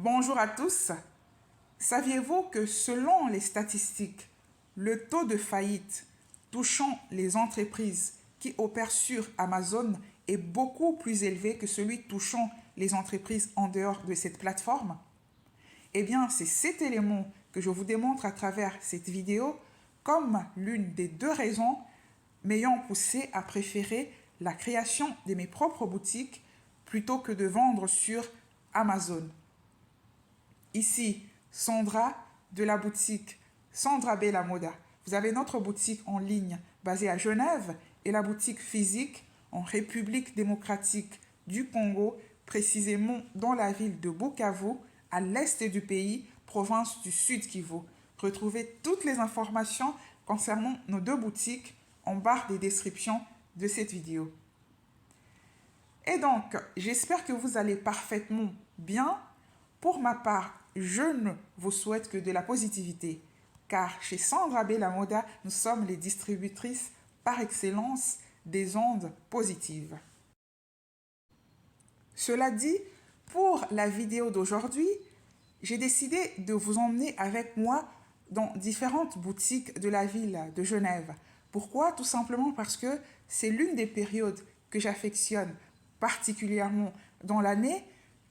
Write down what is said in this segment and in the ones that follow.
Bonjour à tous. Saviez-vous que selon les statistiques, le taux de faillite touchant les entreprises qui opèrent sur Amazon est beaucoup plus élevé que celui touchant les entreprises en dehors de cette plateforme? Eh bien, c'est cet élément que je vous démontre à travers cette vidéo comme l'une des deux raisons m'ayant poussé à préférer la création de mes propres boutiques plutôt que de vendre sur Amazon. Ici, Sandra de la boutique Sandra Bella Moda. Vous avez notre boutique en ligne basée à Genève et la boutique physique en République démocratique du Congo, précisément dans la ville de Bukavu, à l'est du pays, province du Sud Kivu. Retrouvez toutes les informations concernant nos deux boutiques en barre des descriptions de cette vidéo. Et donc, j'espère que vous allez parfaitement bien. Pour ma part, je ne vous souhaite que de la positivité, car chez Sandra Bella Moda, nous sommes les distributrices par excellence des ondes positives. Cela dit, pour la vidéo d'aujourd'hui, j'ai décidé de vous emmener avec moi dans différentes boutiques de la ville de Genève. Pourquoi? Tout simplement parce que c'est l'une des périodes que j'affectionne particulièrement dans l'année,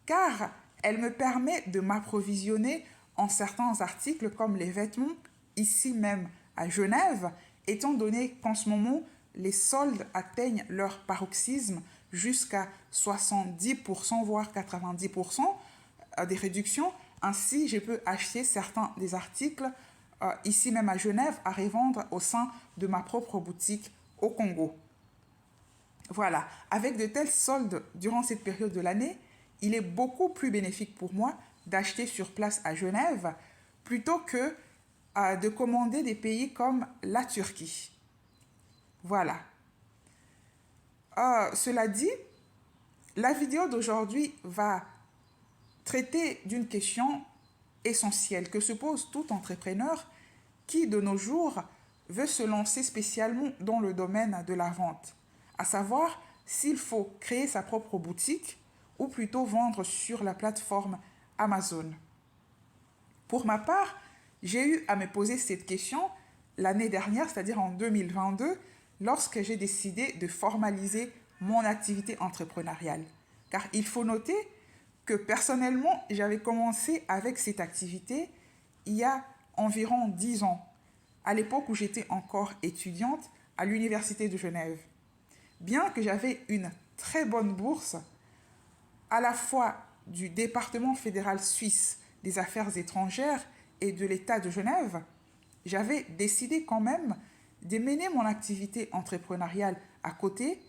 car elle me permet de m'approvisionner en certains articles comme les vêtements, ici même à Genève, étant donné qu'en ce moment, les soldes atteignent leur paroxysme jusqu'à 70%, voire 90% des réductions. Ainsi, je peux acheter certains des articles ici même à Genève à revendre au sein de ma propre boutique au Congo. Voilà, avec de tels soldes durant cette période de l'année, il est beaucoup plus bénéfique pour moi d'acheter sur place à Genève plutôt que de commander des pays comme la Turquie. Voilà. Cela dit, la vidéo d'aujourd'hui va traiter d'une question essentielle que se pose tout entrepreneur qui, de nos jours, veut se lancer spécialement dans le domaine de la vente, à savoir s'il faut créer sa propre boutique ou plutôt vendre sur la plateforme Amazon. Pour ma part, j'ai eu à me poser cette question l'année dernière, c'est-à-dire en 2022, lorsque j'ai décidé de formaliser mon activité entrepreneuriale. Car il faut noter que personnellement, j'avais commencé avec cette activité il y a environ 10 ans, à l'époque où j'étais encore étudiante à l'Université de Genève. Bien que j'avais une très bonne bourse, à la fois du département fédéral suisse des affaires étrangères et de l'État de Genève, j'avais décidé quand même de mener mon activité entrepreneuriale à côté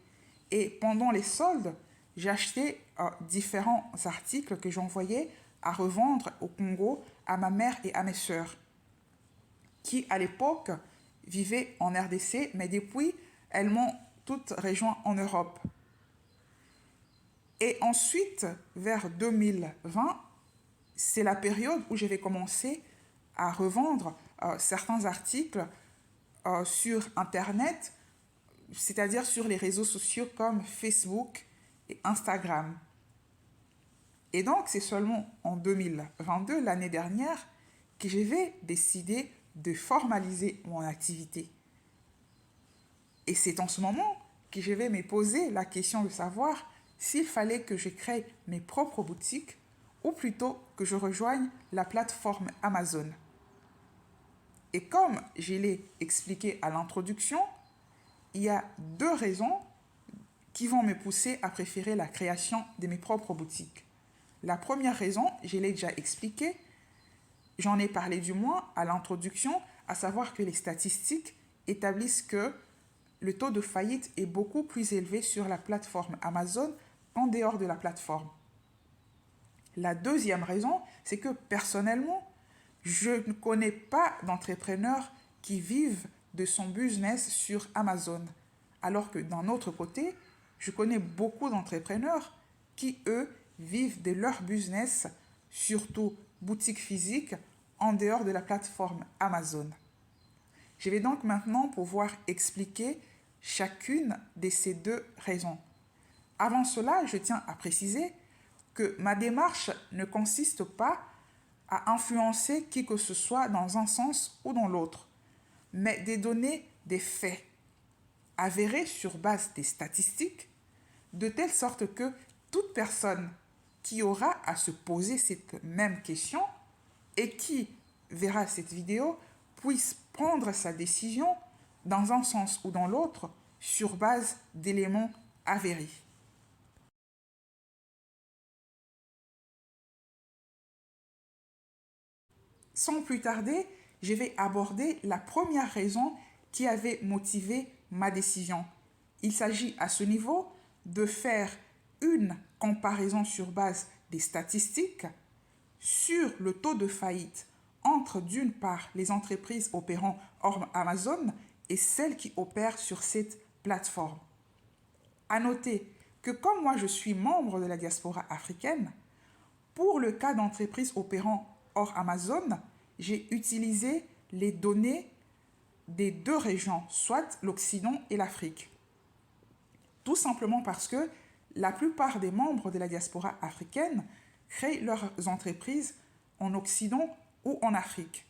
et pendant les soldes, j'achetais différents articles que j'envoyais à revendre au Congo à ma mère et à mes sœurs, qui à l'époque vivaient en RDC, mais depuis, elles m'ont toutes rejoint en Europe. Et ensuite, vers 2020, c'est la période où je vais commencer à revendre certains articles sur Internet, c'est-à-dire sur les réseaux sociaux comme Facebook et Instagram. Et donc, c'est seulement en 2022, l'année dernière, que je vais décider de formaliser mon activité. Et c'est en ce moment que je vais me poser la question de savoir s'il fallait que je crée mes propres boutiques ou plutôt que je rejoigne la plateforme Amazon. Et comme je l'ai expliqué à l'introduction, il y a deux raisons qui vont me pousser à préférer la création de mes propres boutiques. La première raison, je l'ai déjà expliqué, j'en ai parlé du moins à l'introduction, à savoir que les statistiques établissent que le taux de faillite est beaucoup plus élevé sur la plateforme Amazon qu'en dehors de la plateforme. La deuxième raison, c'est que personnellement, je ne connais pas d'entrepreneurs qui vivent de son business sur Amazon. Alors que d'un autre côté, je connais beaucoup d'entrepreneurs qui, eux, vivent de leur business, surtout boutique physique, en dehors de la plateforme Amazon. Je vais donc maintenant pouvoir expliquer chacune de ces deux raisons. Avant cela, je tiens à préciser que ma démarche ne consiste pas à influencer qui que ce soit dans un sens ou dans l'autre, mais de donner des faits avérés sur base des statistiques, de telle sorte que toute personne qui aura à se poser cette même question et qui verra cette vidéo puisse prendre sa décision dans un sens ou dans l'autre sur base d'éléments avérés. Sans plus tarder, je vais aborder la première raison qui avait motivé ma décision. Il s'agit à ce niveau de faire une comparaison sur base des statistiques sur le taux de faillite entre d'une part les entreprises opérant hors Amazon et celles qui opèrent sur cette plateforme. À noter que comme moi je suis membre de la diaspora africaine, pour le cas d'entreprises opérant hors Amazon, j'ai utilisé les données des deux régions, soit l'Occident et l'Afrique. Tout simplement parce que la plupart des membres de la diaspora africaine créent leurs entreprises en Occident ou en Afrique.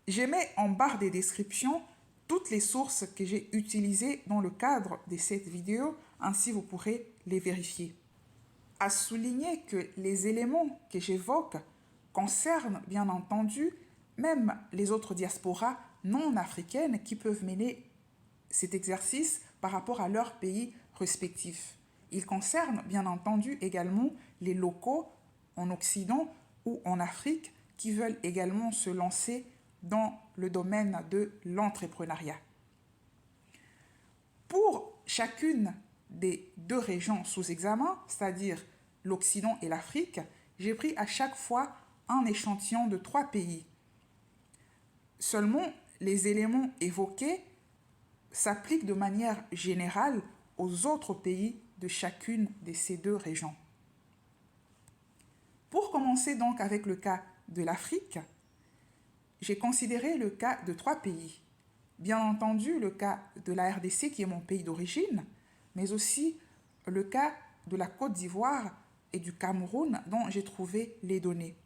Je mets en barre des descriptions toutes les sources que j'ai utilisées dans le cadre de cette vidéo, ainsi vous pourrez les vérifier. À souligner que les éléments que j'évoque concernent bien entendu même les autres diasporas non africaines qui peuvent mener cet exercice par rapport à leur pays respectif. Il concerne bien entendu également les locaux en Occident ou en Afrique qui veulent également se lancer dans le domaine de l'entrepreneuriat. Pour chacune des deux régions sous examen, c'est-à-dire l'Occident et l'Afrique, j'ai pris à chaque fois un échantillon de 3 pays. Seulement, les éléments évoqués s'appliquent de manière générale aux autres pays de chacune de ces deux régions. Pour commencer donc avec le cas de l'Afrique, j'ai considéré le cas de 3 pays. Bien entendu, le cas de la RDC qui est mon pays d'origine, mais aussi le cas de la Côte d'Ivoire et du Cameroun dont j'ai trouvé les données.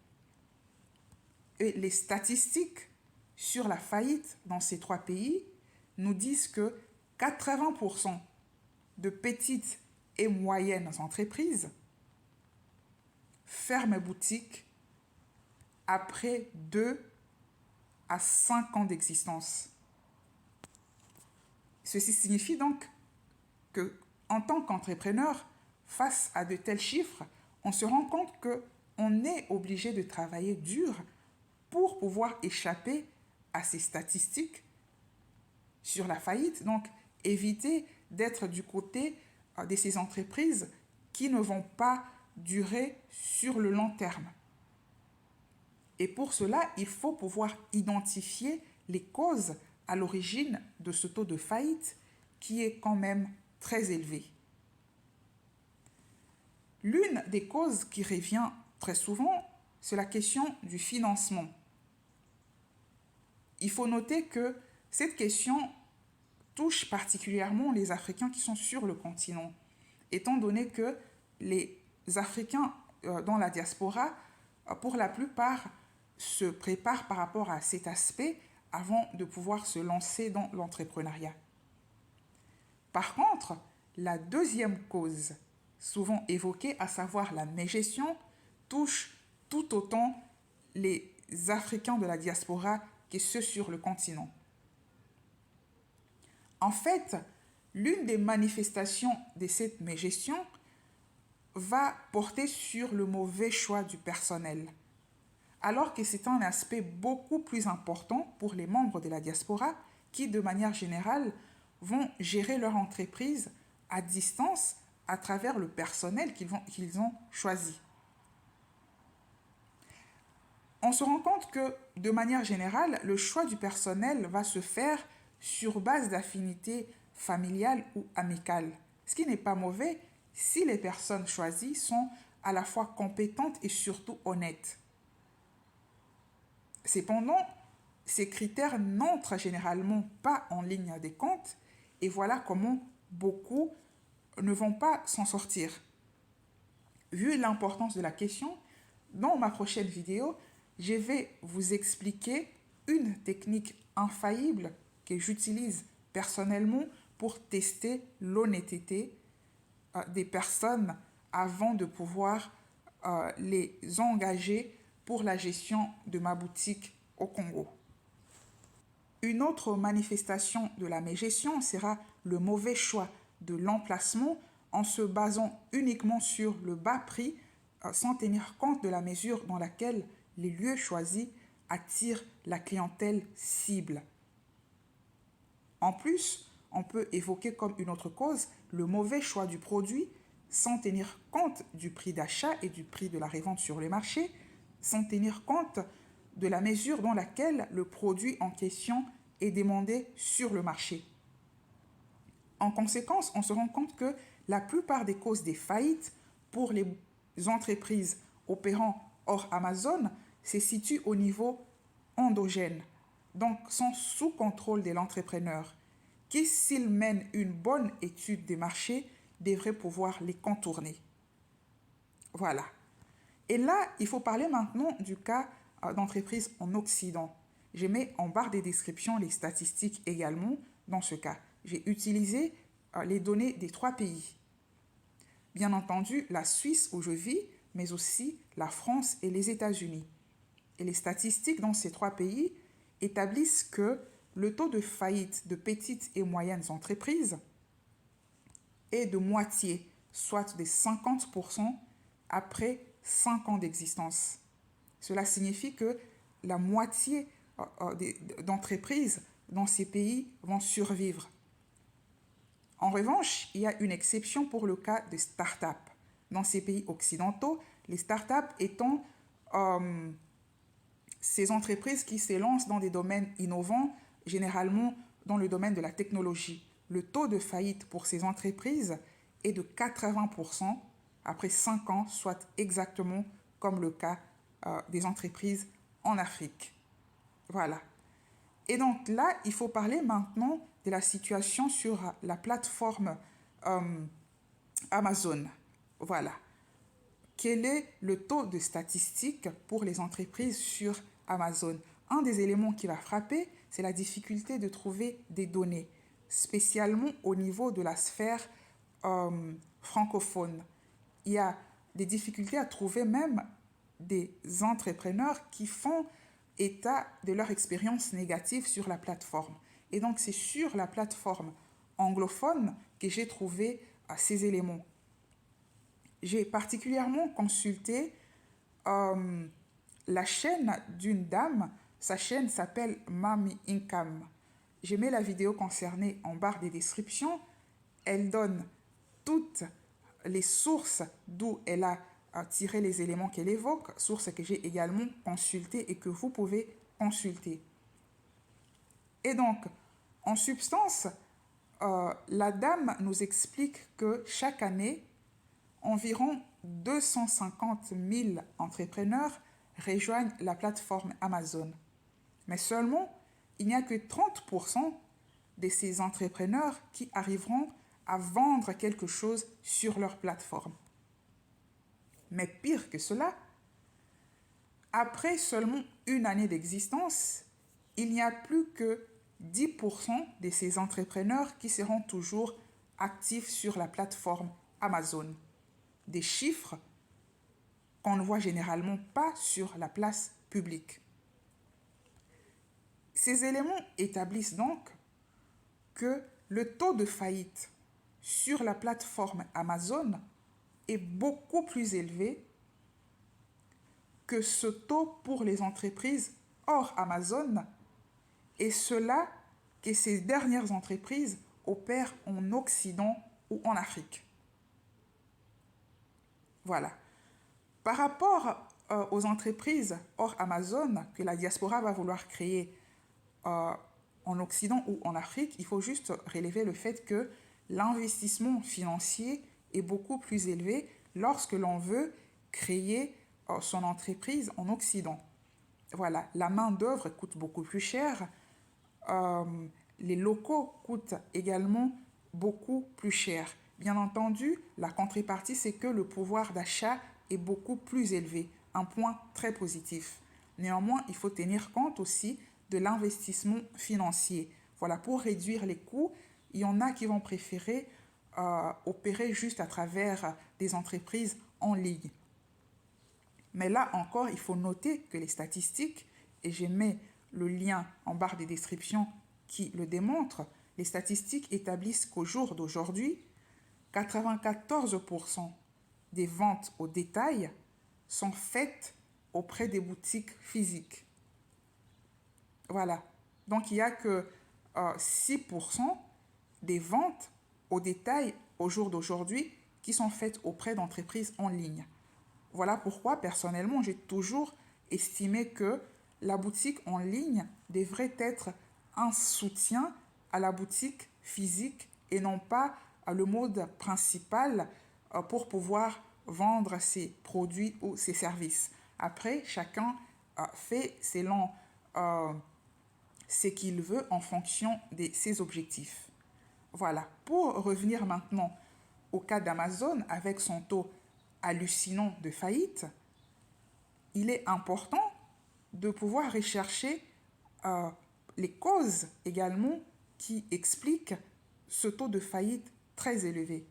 Et les statistiques sur la faillite dans ces 3 pays nous disent que 80% de petites et moyennes entreprises ferment boutique après 2 à 5 ans d'existence. Ceci signifie donc que, en tant qu'entrepreneur, face à de tels chiffres, on se rend compte qu'on est obligé de travailler dur pour pouvoir échapper à ces statistiques sur la faillite, donc éviter d'être du côté de ces entreprises qui ne vont pas durer sur le long terme. Et pour cela, il faut pouvoir identifier les causes à l'origine de ce taux de faillite qui est quand même très élevé. L'une des causes qui revient très souvent, c'est la question du financement. Il faut noter que cette question touche particulièrement les Africains qui sont sur le continent, étant donné que les Africains dans la diaspora, pour la plupart, se préparent par rapport à cet aspect avant de pouvoir se lancer dans l'entrepreneuriat. Par contre, la deuxième cause, souvent évoquée, à savoir la mégestion, touche tout autant les Africains de la diaspora que ceux sur le continent. En fait, l'une des manifestations de cette mégestion va porter sur le mauvais choix du personnel, alors que c'est un aspect beaucoup plus important pour les membres de la diaspora qui, de manière générale, vont gérer leur entreprise à distance à travers le personnel qu'ils ont choisi. On se rend compte que, de manière générale, le choix du personnel va se faire sur base d'affinités familiales ou amicales, ce qui n'est pas mauvais si les personnes choisies sont à la fois compétentes et surtout honnêtes. Cependant, ces critères n'entrent généralement pas en ligne des comptes et voilà comment beaucoup ne vont pas s'en sortir. Vu l'importance de la question, dans ma prochaine vidéo, je vais vous expliquer une technique infaillible que j'utilise personnellement pour tester l'honnêteté des personnes avant de pouvoir les engager pour la gestion de ma boutique au Congo. Une autre manifestation de la mégestion sera le mauvais choix de l'emplacement en se basant uniquement sur le bas prix sans tenir compte de la mesure dans laquelle les lieux choisis attirent la clientèle cible. En plus, on peut évoquer comme une autre cause le mauvais choix du produit sans tenir compte du prix d'achat et du prix de la revente sur le marché, sans tenir compte de la mesure dans laquelle le produit en question est demandé sur le marché. En conséquence, on se rend compte que la plupart des causes des faillites pour les entreprises opérant hors Amazon se situent au niveau endogène, donc sont sous contrôle de l'entrepreneur, qui, s'il mène une bonne étude des marchés, devrait pouvoir les contourner. Voilà. Et là, il faut parler maintenant du cas d'entreprise en Occident. Je mets en barre des descriptions les statistiques également dans ce cas. J'ai utilisé les données des 3 pays. Bien entendu, la Suisse où je vis, mais aussi la France et les États-Unis. Et les statistiques dans ces 3 pays établissent que le taux de faillite de petites et moyennes entreprises est de moitié, soit de 50% après 5 ans d'existence. Cela signifie que la moitié d'entreprises dans ces pays vont survivre. En revanche, il y a une exception pour le cas des startups. Dans ces pays occidentaux, les startups étant ces entreprises qui s'élancent dans des domaines innovants, généralement dans le domaine de la technologie. Le taux de faillite pour ces entreprises est de 80% après 5 ans, soit exactement comme le cas des entreprises en Afrique. Voilà. Et donc là, il faut parler maintenant de la situation sur la plateforme Amazon. Voilà. Quel est le taux de statistique pour les entreprises sur Amazon? Un des éléments qui va frapper, c'est la difficulté de trouver des données, spécialement au niveau de la sphère francophone. Il y a des difficultés à trouver même des entrepreneurs qui font état de leur expérience négative sur la plateforme. Et donc, c'est sur la plateforme anglophone que j'ai trouvé ces éléments. J'ai particulièrement consulté la chaîne d'une dame. Sa chaîne s'appelle Mami Income. J'ai mis la vidéo concernée en barre des descriptions. Elle donne toutes les sources d'où elle a tiré les éléments qu'elle évoque, sources que j'ai également consultées et que vous pouvez consulter. Et donc, en substance, la dame nous explique que chaque année, environ 250 000 entrepreneurs rejoignent la plateforme Amazon. Mais seulement, il n'y a que 30% de ces entrepreneurs qui arriveront à vendre quelque chose sur leur plateforme. Mais pire que cela, après seulement une année d'existence, il n'y a plus que 10% de ces entrepreneurs qui seront toujours actifs sur la plateforme Amazon. Des chiffres qu'on ne voit généralement pas sur la place publique. Ces éléments établissent donc que le taux de faillite sur la plateforme Amazon est beaucoup plus élevé que ce taux pour les entreprises hors Amazon, et cela que ces dernières entreprises opèrent en Occident ou en Afrique. Voilà. Par rapport aux entreprises hors Amazon que la diaspora va vouloir créer en Occident ou en Afrique, il faut juste relever le fait que l'investissement financier est beaucoup plus élevé lorsque l'on veut créer son entreprise en Occident. Voilà, la main-d'œuvre coûte beaucoup plus cher, les locaux coûtent également beaucoup plus cher. Bien entendu, la contrepartie, c'est que le pouvoir d'achat est beaucoup plus élevé, un point très positif. Néanmoins, il faut tenir compte aussi de l'investissement financier. Voilà, pour réduire les coûts, il y en a qui vont préférer opérer juste à travers des entreprises en ligne. Mais là encore, il faut noter que les statistiques, et je mets le lien en barre des descriptions qui le démontre, les statistiques établissent qu'au jour d'aujourd'hui, 94% des ventes au détail sont faites auprès des boutiques physiques. Voilà. Donc il n'y a que 6% des ventes au détail au jour d'aujourd'hui qui sont faites auprès d'entreprises en ligne. Voilà pourquoi, personnellement, j'ai toujours estimé que la boutique en ligne devrait être un soutien à la boutique physique et non pas le mode principal pour pouvoir vendre ses produits ou ses services. Après, chacun fait selon ce qu'il veut en fonction de ses objectifs. Voilà. Pour revenir maintenant au cas d'Amazon avec son taux hallucinant de faillite, il est important de pouvoir rechercher les causes également qui expliquent ce taux de faillite très élevé.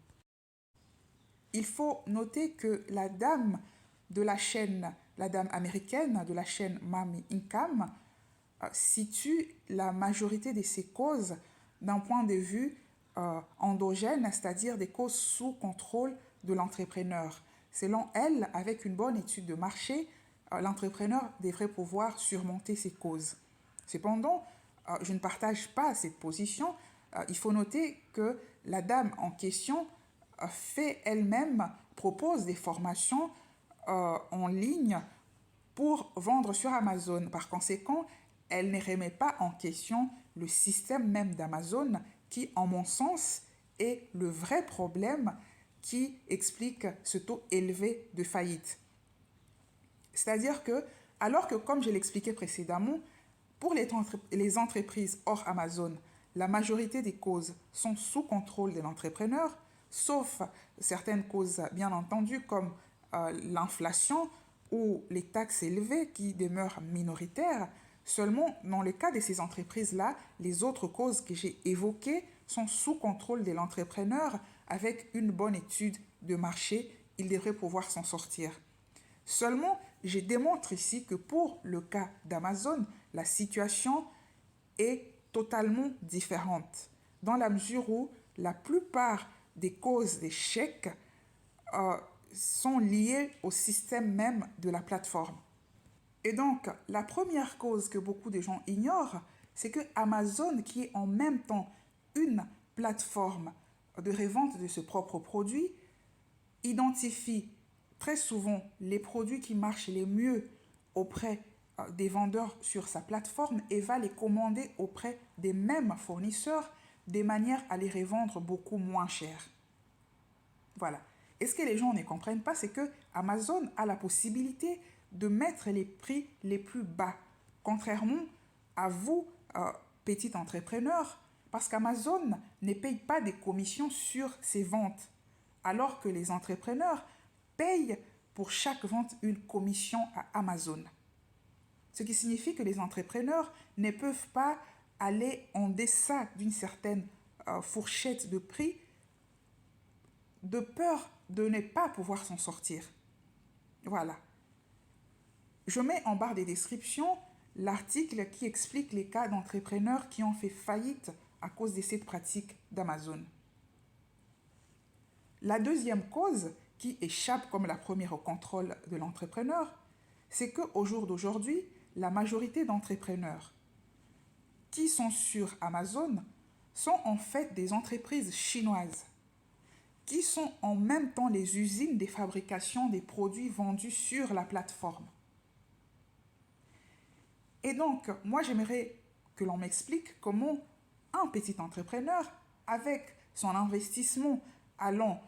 Il faut noter que la dame de la chaîne, la dame américaine de la chaîne Mami Income, situe la majorité de ces causes d'un point de vue endogène, c'est-à-dire des causes sous contrôle de l'entrepreneur. Selon elle, avec une bonne étude de marché, l'entrepreneur devrait pouvoir surmonter ces causes. Cependant, je ne partage pas cette position. Il faut noter que la dame en question fait elle-même, propose des formations en ligne pour vendre sur Amazon. Par conséquent, elle ne remet pas en question le système même d'Amazon qui, en mon sens, est le vrai problème qui explique ce taux élevé de faillite. C'est-à-dire que, alors que, comme je l'expliquais précédemment, pour les entreprises hors Amazon, la majorité des causes sont sous contrôle de l'entrepreneur, sauf certaines causes, bien entendu, comme l'inflation ou les taxes élevées qui demeurent minoritaires. Seulement, dans le cas de ces entreprises-là, les autres causes que j'ai évoquées sont sous contrôle de l'entrepreneur. Avec une bonne étude de marché, il devrait pouvoir s'en sortir. Seulement, je démontre ici que pour le cas d'Amazon, la situation est totalement différente, dans la mesure où la plupart des causes d'échec sont liées au système même de la plateforme. Et donc, la première cause que beaucoup de gens ignorent, c'est que Amazon, qui est en même temps une plateforme de revente de ses propres produits, identifie très souvent les produits qui marchent les mieux auprès des vendeurs sur sa plateforme et va les commander auprès des mêmes fournisseurs de manière à les revendre beaucoup moins cher. Voilà. Et ce que les gens ne comprennent pas, c'est que Amazon a la possibilité de mettre les prix les plus bas, contrairement à vous, petit entrepreneur, parce qu'Amazon ne paye pas des commissions sur ses ventes, alors que les entrepreneurs payent pour chaque vente une commission à Amazon. Ce qui signifie que les entrepreneurs ne peuvent pas aller en deçà d'une certaine fourchette de prix de peur de ne pas pouvoir s'en sortir. Voilà. Je mets en barre des descriptions l'article qui explique les cas d'entrepreneurs qui ont fait faillite à cause de cette pratique d'Amazon. La deuxième cause, qui échappe comme la première au contrôle de l'entrepreneur, c'est qu'au jour d'aujourd'hui, la majorité d'entrepreneurs qui sont sur Amazon sont en fait des entreprises chinoises qui sont en même temps les usines de fabrication des produits vendus sur la plateforme. Et donc, moi, j'aimerais que l'on m'explique comment un petit entrepreneur, avec son investissement allant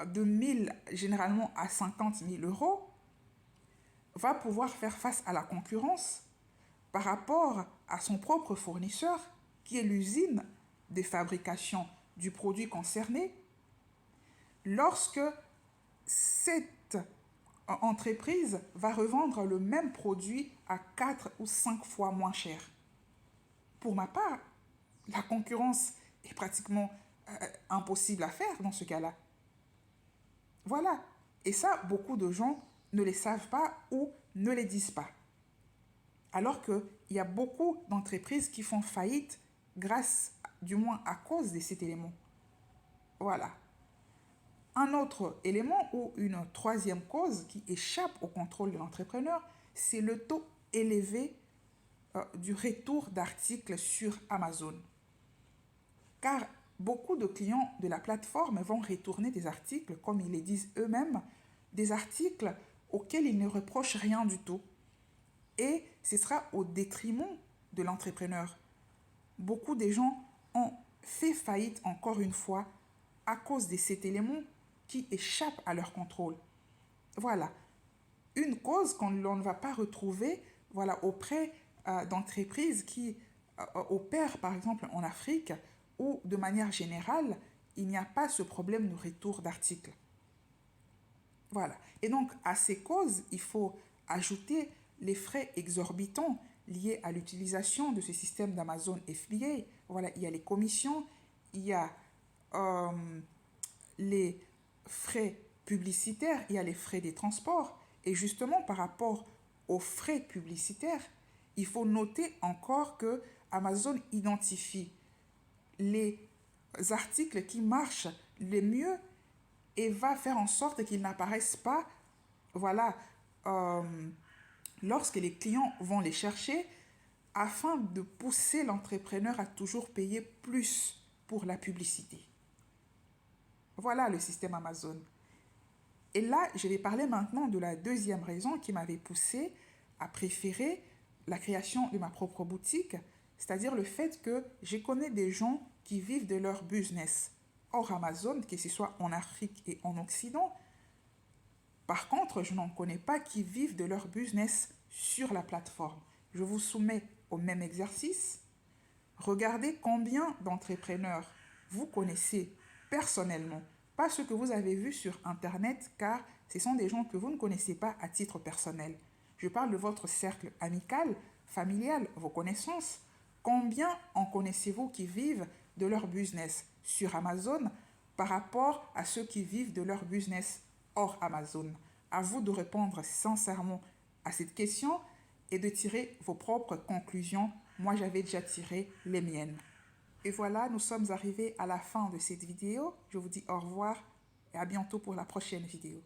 de 1000 généralement à 50 000 euros, va pouvoir faire face à la concurrence par rapport à son propre fournisseur, qui est l'usine de fabrication du produit concerné, lorsque cette entreprise va revendre le même produit à 4 ou 5 fois moins cher. Pour ma part, la concurrence est pratiquement impossible à faire dans ce cas-là. Voilà. Et ça, beaucoup de gens ne les savent pas ou ne les disent pas. Alors qu'il y a beaucoup d'entreprises qui font faillite grâce, du moins à cause de cet élément. Voilà. Un autre élément ou une troisième cause qui échappe au contrôle de l'entrepreneur, c'est le taux élevé du retour d'articles sur Amazon. Car beaucoup de clients de la plateforme vont retourner des articles, comme ils les disent eux-mêmes, des articles auxquels ils ne reprochent rien du tout. Et ce sera au détriment de l'entrepreneur. Beaucoup de gens ont fait faillite encore une fois à cause de cet élément qui échappe à leur contrôle. Voilà. Une cause qu'on ne va pas retrouver auprès d'entreprises qui opèrent par exemple en Afrique où de manière générale, il n'y a pas ce problème de retour d'articles. Voilà. Et donc, à ces causes, il faut ajouter les frais exorbitants liés à l'utilisation de ce système d'Amazon FBA. Voilà, il y a les commissions, il y a les frais publicitaires, il y a les frais des transports. Et justement, par rapport aux frais publicitaires, il faut noter encore que Amazon identifie les articles qui marchent les mieux et va faire en sorte qu'ils n'apparaissent pas, lorsque les clients vont les chercher, afin de pousser l'entrepreneur à toujours payer plus pour la publicité. Voilà le système Amazon. Et là, je vais parler maintenant de la deuxième raison qui m'avait poussé à préférer la création de ma propre boutique, c'est-à-dire le fait que je connais des gens qui vivent de leur business hors Amazon, que ce soit en Afrique et en Occident. Par contre, je n'en connais pas qui vivent de leur business sur la plateforme. Je vous soumets au même exercice. Regardez combien d'entrepreneurs vous connaissez personnellement, pas ceux que vous avez vus sur Internet, car ce sont des gens que vous ne connaissez pas à titre personnel. Je parle de votre cercle amical, familial, vos connaissances. Combien en connaissez-vous qui vivent de leur business sur Amazon par rapport à ceux qui vivent de leur business hors Amazon? À vous de répondre sincèrement à cette question et de tirer vos propres conclusions. Moi, j'avais déjà tiré les miennes. Et voilà, nous sommes arrivés à la fin de cette vidéo. Je vous dis au revoir et à bientôt pour la prochaine vidéo.